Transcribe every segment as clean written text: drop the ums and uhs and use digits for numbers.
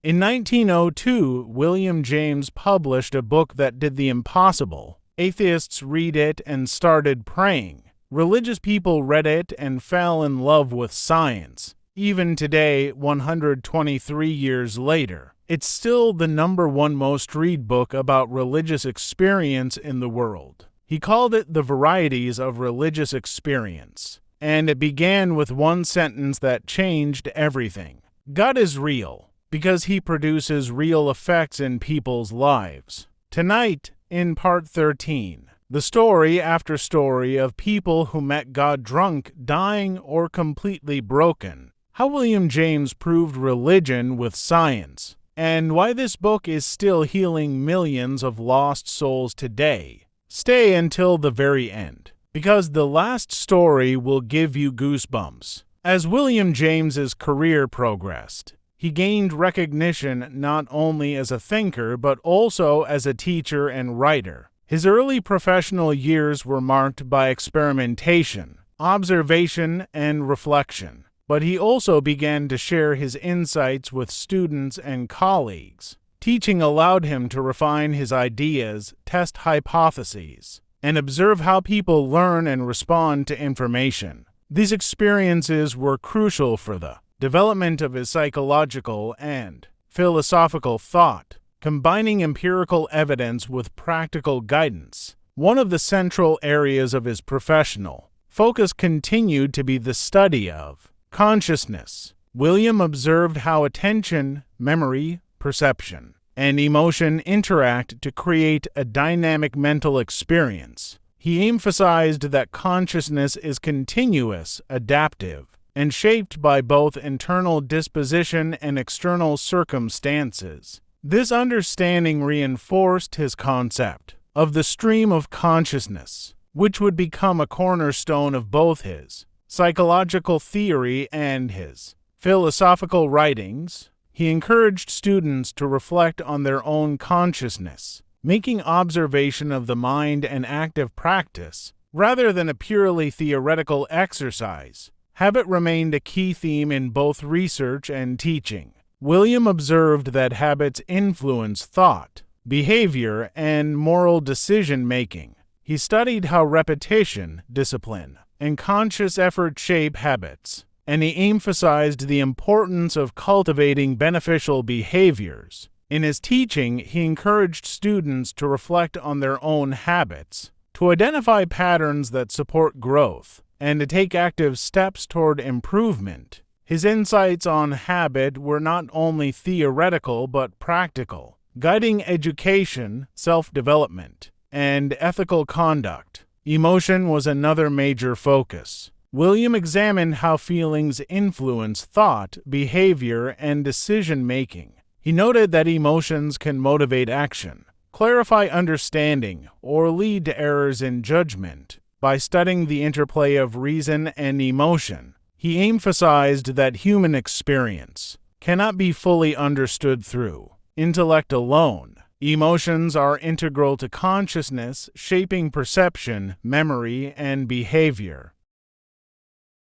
In 1902, William James published a book that did the impossible. Atheists read it and started praying. Religious people read it and fell in love with science. Even today, 123 years later, it's still the #1 most read book about religious experience in the world. He called it the Varieties of Religious Experience, and it began with one sentence that changed everything. God is real, because he produces real effects in people's lives. Tonight, in Part 13, the story after story of people who met God drunk, dying, or completely broken. How William James proved religion with science, and why this book is still healing millions of lost souls today. Stay until the very end, because the last story will give you goosebumps. As William James's career progressed, he gained recognition not only as a thinker but also as a teacher and writer. His early professional years were marked by experimentation, observation, and reflection, but he also began to share his insights with students and colleagues. Teaching allowed him to refine his ideas, test hypotheses, and observe how people learn and respond to information. These experiences were crucial for the development of his psychological and philosophical thought, combining empirical evidence with practical guidance. One of the central areas of his professional focus continued to be the study of consciousness. William observed how attention, memory, perception, and emotion interact to create a dynamic mental experience. He emphasized that consciousness is continuous, adaptive, and shaped by both internal disposition and external circumstances. This understanding reinforced his concept of the stream of consciousness, which would become a cornerstone of both his psychological theory and his philosophical writings. He encouraged students to reflect on their own consciousness, making observation of the mind an active practice rather than a purely theoretical exercise. Habit remained a key theme in both research and teaching. William observed that habits influence thought, behavior, and moral decision-making. He studied how repetition, discipline, and conscious effort shape habits, and he emphasized the importance of cultivating beneficial behaviors. In his teaching, he encouraged students to reflect on their own habits, to identify patterns that support growth, and to take active steps toward improvement. His insights on habit were not only theoretical but practical, guiding education, self-development, and ethical conduct. Emotion was another major focus. William examined how feelings influence thought, behavior, and decision-making. He noted that emotions can motivate action, clarify understanding, or lead to errors in judgment. By studying the interplay of reason and emotion, he emphasized that human experience cannot be fully understood through intellect alone. Emotions are integral to consciousness, shaping perception, memory, and behavior.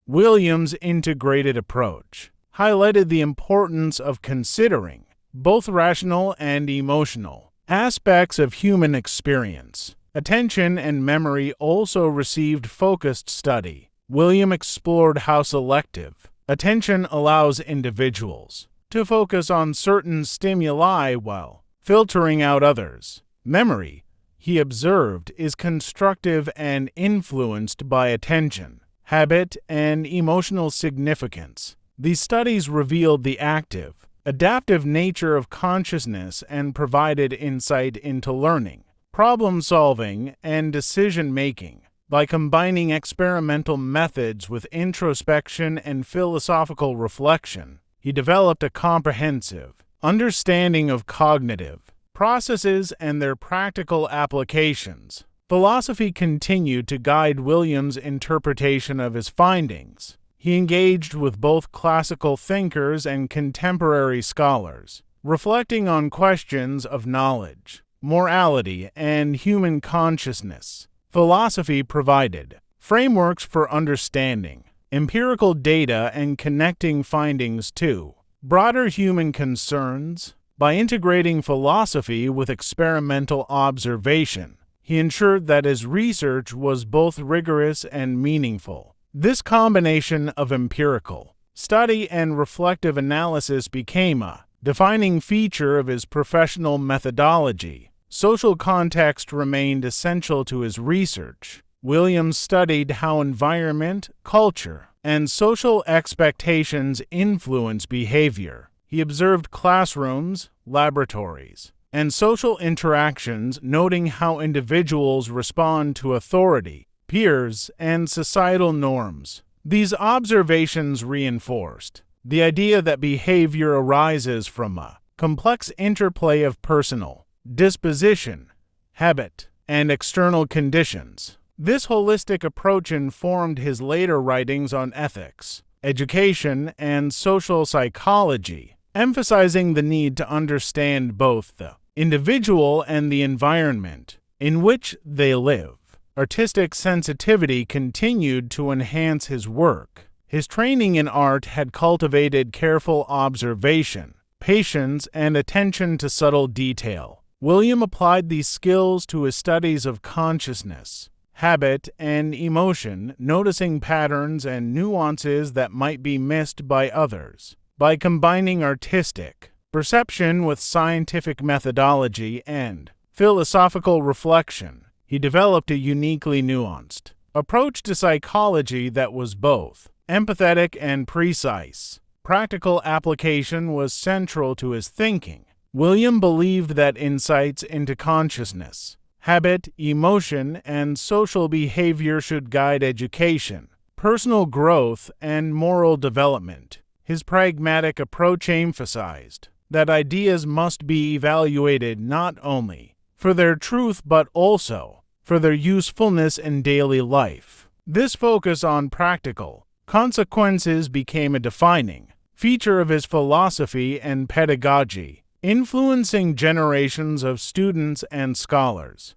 William's integrated approach highlighted the importance of considering both rational and emotional aspects of human experience. Attention and memory also received focused study. William explored how selective attention allows individuals to focus on certain stimuli while filtering out others. Memory, he observed, is constructive and influenced by attention, habit, and emotional significance. These studies revealed the active, adaptive nature of consciousness and provided insight into learning, problem-solving, and decision-making. By combining experimental methods with introspection and philosophical reflection, he developed a comprehensive understanding of cognitive processes and their practical applications. Philosophy continued to guide William's interpretation of his findings. He engaged with both classical thinkers and contemporary scholars, reflecting on questions of knowledge, morality, and human consciousness. Philosophy provided frameworks for understanding empirical data and connecting findings to broader human concerns. By integrating philosophy with experimental observation, he ensured that his research was both rigorous and meaningful. This combination of empirical study and reflective analysis became a defining feature of his professional methodology. Social context remained essential to his research. Williams studied how environment, culture, and social expectations influence behavior. He observed classrooms, laboratories, and social interactions, noting how individuals respond to authority, peers, and societal norms. These observations reinforced the idea that behavior arises from a complex interplay of personal disposition, habit, and external conditions. This holistic approach informed his later writings on ethics, education, and social psychology, emphasizing the need to understand both the individual and the environment in which they live. Artistic sensitivity continued to enhance his work. His training in art had cultivated careful observation, patience, and attention to subtle detail. William applied these skills to his studies of consciousness, habit, and emotion, noticing patterns and nuances that might be missed by others. By combining artistic perception with scientific methodology and philosophical reflection, he developed a uniquely nuanced approach to psychology that was both empathetic and precise. Practical application was central to his thinking. William believed that insights into consciousness, habit, emotion, and social behavior should guide education, personal growth, and moral development. His pragmatic approach emphasized that ideas must be evaluated not only for their truth but also for their usefulness in daily life. This focus on practical consequences became a defining feature of his philosophy and pedagogy, influencing generations of students and scholars.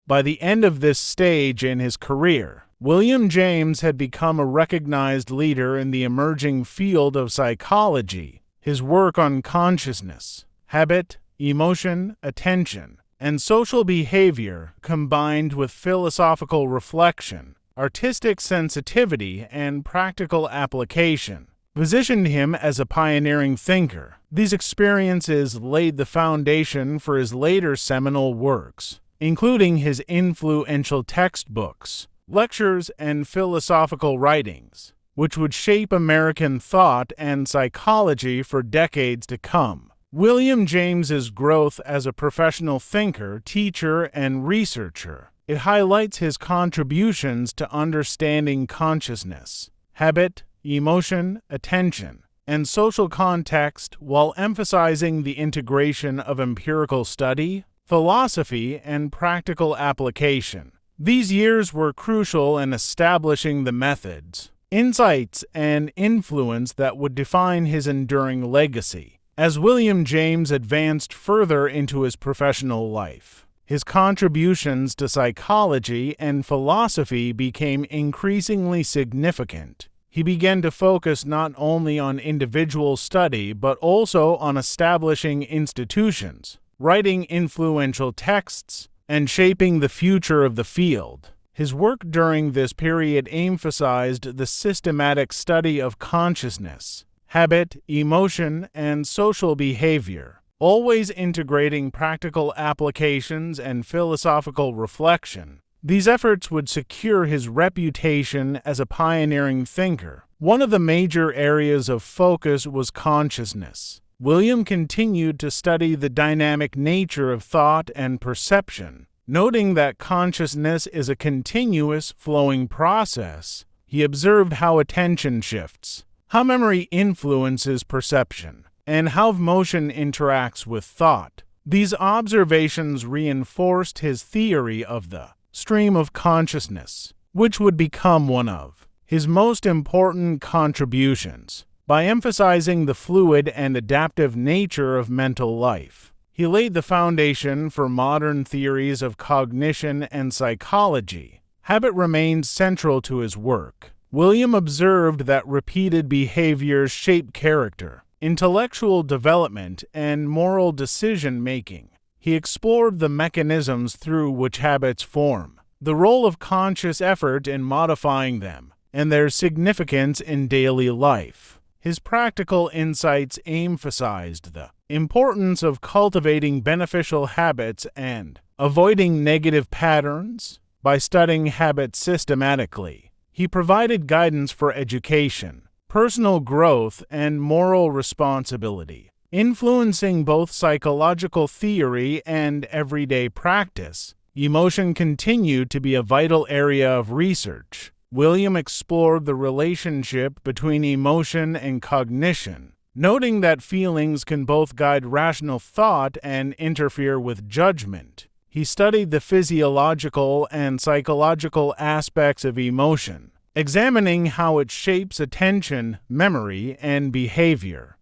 By the end of this stage in his career, William James had become a recognized leader in the emerging field of psychology. His work on consciousness, habit, emotion, attention, and social behavior, combined with philosophical reflection, artistic sensitivity, and practical application, positioned him as a pioneering thinker. These experiences laid the foundation for his later seminal works, including his influential textbooks, lectures, and philosophical writings, which would shape American thought and psychology for decades to come. William James's growth as a professional thinker, teacher, and researcher. It highlights his contributions to understanding consciousness, habit, emotion, attention, and social context while emphasizing the integration of empirical study, philosophy, and practical application. These years were crucial in establishing the methods, insights, and influence that would define his enduring legacy. As William James advanced further into his professional life, his contributions to psychology and philosophy became increasingly significant. He began to focus not only on individual study but also on establishing institutions, writing influential texts, and shaping the future of the field. His work during this period emphasized the systematic study of consciousness, habit, emotion, and social behavior, always integrating practical applications and philosophical reflection. These efforts would secure his reputation as a pioneering thinker. One of the major areas of focus was consciousness. William continued to study the dynamic nature of thought and perception, noting that consciousness is a continuous, flowing process. He observed how attention shifts, how memory influences perception, and how motion interacts with thought. These observations reinforced his theory of the stream of consciousness, which would become one of his most important contributions. By emphasizing the fluid and adaptive nature of mental life, he laid the foundation for modern theories of cognition and psychology. Habit remained central to his work. William observed that repeated behaviors shape character, intellectual development, and moral decision-making. He explored the mechanisms through which habits form, the role of conscious effort in modifying them, and their significance in daily life. His practical insights emphasized the importance of cultivating beneficial habits and avoiding negative patterns. By studying habits systematically, he provided guidance for education, personal growth, and moral responsibility, influencing both psychological theory and everyday practice. Emotion continued to be a vital area of research. William explored the relationship between emotion and cognition, noting that feelings can both guide rational thought and interfere with judgment. He studied the physiological and psychological aspects of emotion, examining how it shapes attention, memory, and behavior.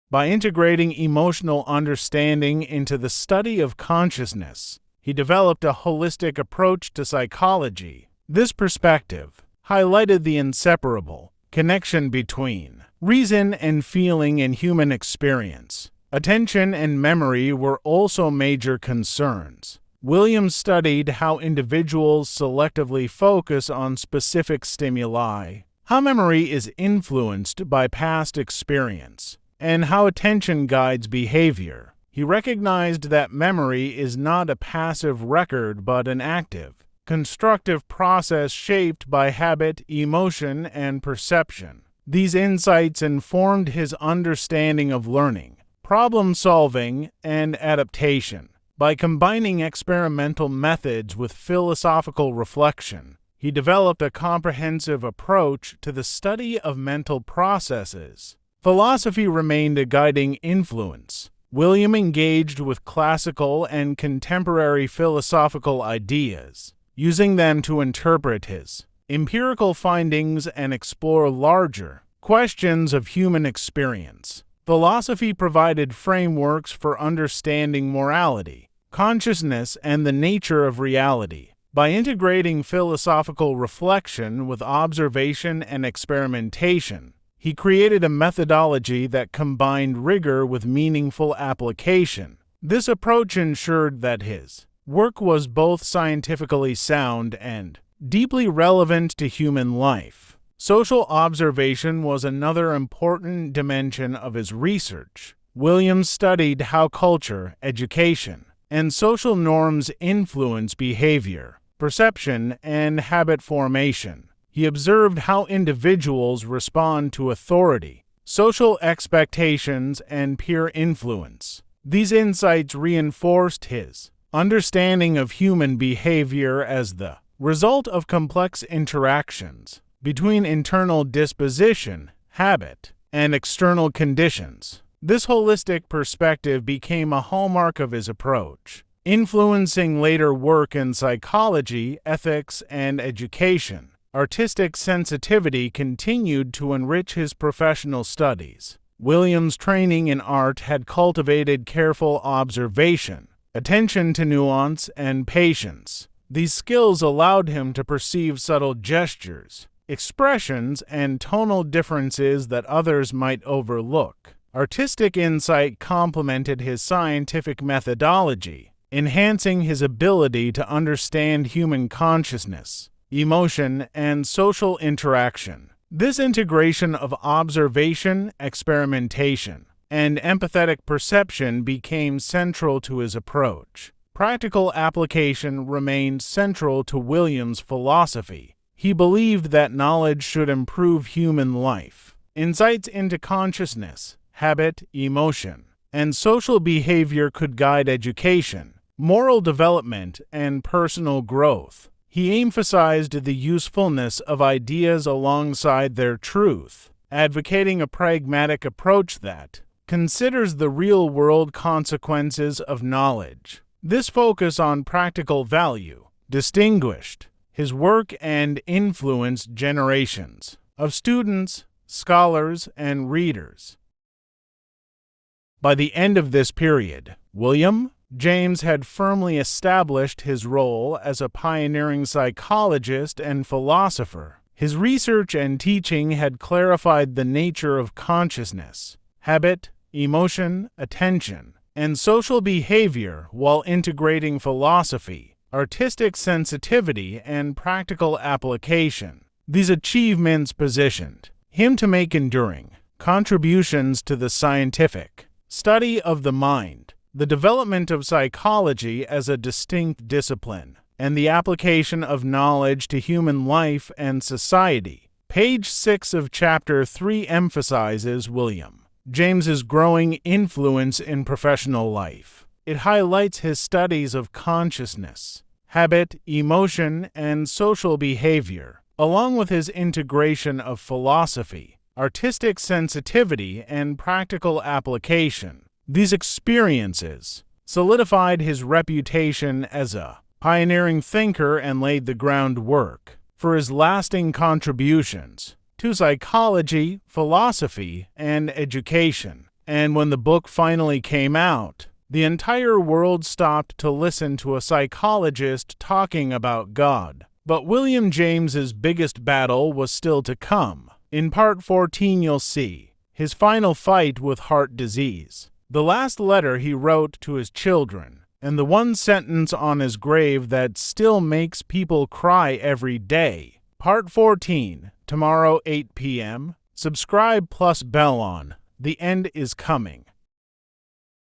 By integrating emotional understanding into the study of consciousness, he developed a holistic approach to psychology. This perspective highlighted the inseparable connection between reason and feeling in human experience. Attention and memory were also major concerns. William studied how individuals selectively focus on specific stimuli, how memory is influenced by past experience, and how attention guides behavior. He recognized that memory is not a passive record but an active, constructive process shaped by habit, emotion, and perception. These insights informed his understanding of learning, problem-solving, and adaptation. By combining experimental methods with philosophical reflection, he developed a comprehensive approach to the study of mental processes. Philosophy remained a guiding influence. William engaged with classical and contemporary philosophical ideas, using them to interpret his empirical findings and explore larger questions of human experience. Philosophy provided frameworks for understanding morality, consciousness, and the nature of reality. By integrating philosophical reflection with observation and experimentation, he created a methodology that combined rigor with meaningful application. This approach ensured that his work was both scientifically sound and deeply relevant to human life. Social observation was another important dimension of his research. William studied how culture, education, and social norms influence behavior, perception, and habit formation. He observed how individuals respond to authority, social expectations, and peer influence. These insights reinforced his understanding of human behavior as the result of complex interactions between internal disposition, habit, and external conditions. This holistic perspective became a hallmark of his approach, influencing later work in psychology, ethics, and education. Artistic sensitivity continued to enrich his professional studies. William's training in art had cultivated careful observation, attention to nuance, and patience. These skills allowed him to perceive subtle gestures, expressions, and tonal differences that others might overlook. Artistic insight complemented his scientific methodology, enhancing his ability to understand human consciousness, emotion, and social interaction. This integration of observation, experimentation, and empathetic perception became central to his approach. Practical application remained central to William's philosophy. He believed that knowledge should improve human life. Insights into consciousness, habit, emotion, and social behavior could guide education, moral development, and personal growth. He emphasized the usefulness of ideas alongside their truth, advocating a pragmatic approach that considers the real-world consequences of knowledge. This focus on practical value distinguished his work and influenced generations of students, scholars, and readers. By the end of this period, William James had firmly established his role as a pioneering psychologist and philosopher. His research and teaching had clarified the nature of consciousness, habit, emotion, attention, and social behavior while integrating philosophy, artistic sensitivity, and practical application. These achievements positioned him to make enduring contributions to the scientific study of the mind, the development of psychology as a distinct discipline, and the application of knowledge to human life and society. Page 6 of Chapter 3 emphasizes William James's growing influence in professional life. It highlights his studies of consciousness, habit, emotion, and social behavior, along with his integration of philosophy, artistic sensitivity, and practical application. These experiences solidified his reputation as a pioneering thinker and laid the groundwork for his lasting contributions to psychology, philosophy, and education. And when the book finally came out, the entire world stopped to listen to a psychologist talking about God. But William James's biggest battle was still to come. In Part 14 you'll see his final fight with heart disease, the last letter he wrote to his children, and the one sentence on his grave that still makes people cry every day. Part 14, tomorrow 8 p.m. Subscribe plus bell on. The end is coming.